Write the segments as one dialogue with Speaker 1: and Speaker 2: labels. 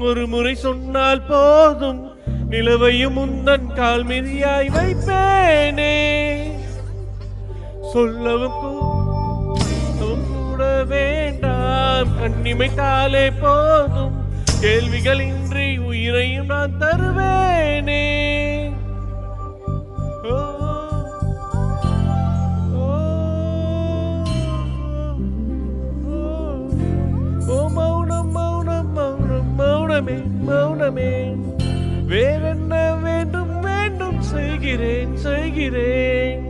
Speaker 1: ஒரு முறை சொன்னால் போதும், நிலவையும் உந்தன் கால் மிதியாய் வைப்பேனே. சொல்லவும் கூட வேண்டாம், கண்ணிமைத்தாலே போதும், கேள்விகள் இன்றி உயிரையும் நான் தருவேனே. மௌனம் மௌனம் மௌனம் மௌனமே மௌனமே, வேறென்ன வேண்டும் வேண்டும் செய்கிறேன் செய்கிறேன்.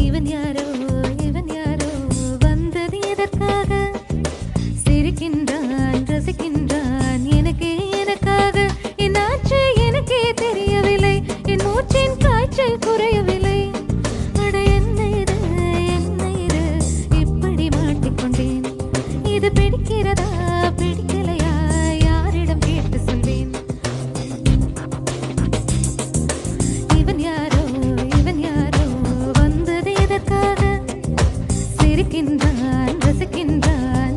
Speaker 2: இவன் யாரோ வந்தது எதற்காக? சிரிக்கின்றான் ரசிக்கின்றான் எனக்காக. என்னாச்சு எனக்கே தெரியவில்லை, என் மூச்சின் காய்ச்சல் குறையவில்லை. அட என்ன இது இப்படி மாட்டிக்கொண்டேன். இது பிடிக்கிறதா பிடிக்கலையா யாரிடம் கேட்டு சொல்வேன்? இவன் யாரோ வந்தது எதற்காக? சிரிக்கின்றான் ரசிக்கின்றான்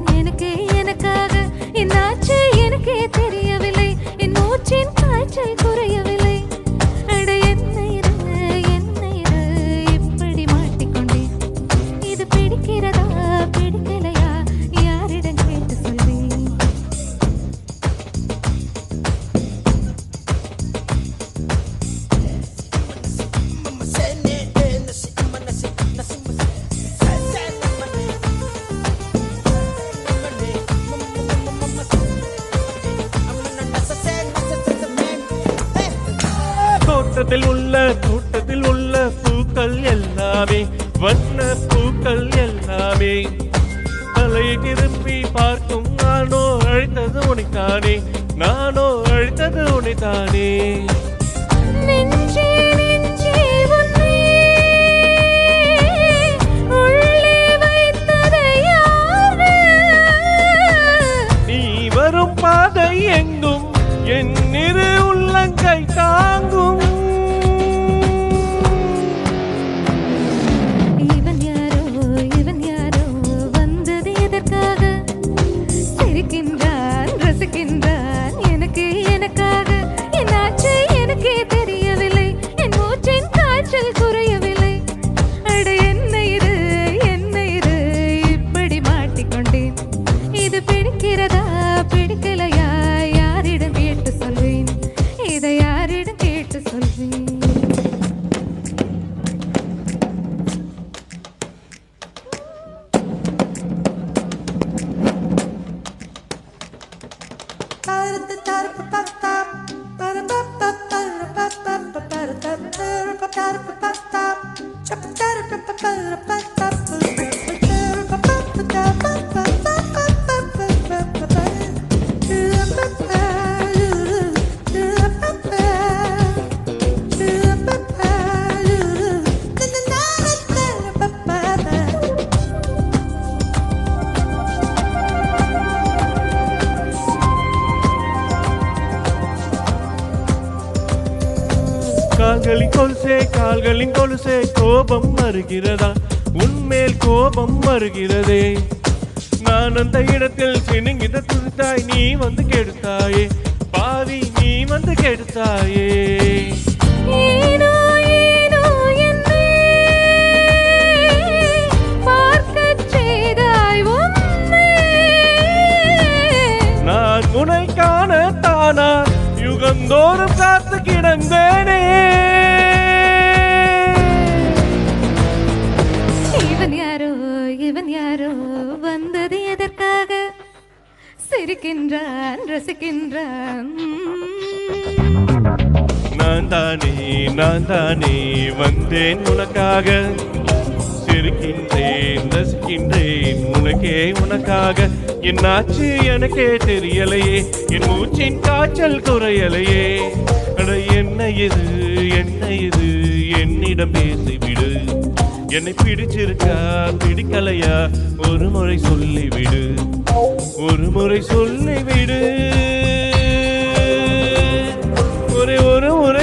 Speaker 2: எனக்காக. என்னாச்சு எனக்கே தெரியவில்லை, என் மூச்சின் காய்ச்சல் குறையவில்லை. அட என்ன இது இப்படி மாட்டிக்கொண்டேன். இது பிடிக்கிறதா பிடிக்கலையா யாரிடம் கேட்டு சொல்வேன்?
Speaker 1: தோட்டத்தில் உள்ள பூக்கள் எல்லாமே, வண்ண பூக்கள் எல்லாமே, தலையை திரும்பி பார்க்கும் நானோ அழைத்தது உனைத்தானே, நானோ அழைத்தது உனைத்தானே. நீ வரும் பாதை எங்கும் என் இரு உள்ளங்கை தாங்கும்.
Speaker 2: இவன் யாரோ வந்தது எதற்காக? சிரிக்கின்றான் ரசிக்கின்றான் எனக்காக. என்னாச்சு எனக்கே தெரியவில்லை, என் மூச்சின் காய்ச்சல் குறையவில்லை. அட என்ன இது இப்படி மாட்டிக்கொண்டேன். இது பிடிக்கிறதா பிடிக்கலையா யாரிடம் கேட்டு சொல்வேன்? இதை யாரிடம் கேட்டு சொல்வேன்?
Speaker 1: கால்களின் கொலுசே கோபம் வருகிறதா? உன்மேல் கோபம் வருகிறதே. நான் அந்த இடத்தில் சினுங்கித துடித்தாய், நீ வந்து கெடுத்தாயே பாவி, நீ வந்து கெடுத்தாயே. நான் உனை காணத்தானா யுகந்தோறும் காத்து கிடந்தேனே.
Speaker 2: இவன் யாரோ வந்தது எதற்காக? சிரிக்கின்றான் ரசிக்கின்றான்.
Speaker 1: நான் தானே வந்தேன் உனக்காக. சிரிக்கின்றேன் ரசிக்கின்றேன் உனக்காக. என்னாச்சு எனக்கே தெரியலையே, என் மூச்சின் காய்ச்சல் குறையலையே. அட என்ன இது என்னிடம் பேசிவிடு. என்னை பிடிச்சிருக்கா பிடிக்கலையா ஒரு முறை சொல்லிவிடு, ஒரு முறை சொல்லிவிடு. ஒரு முறை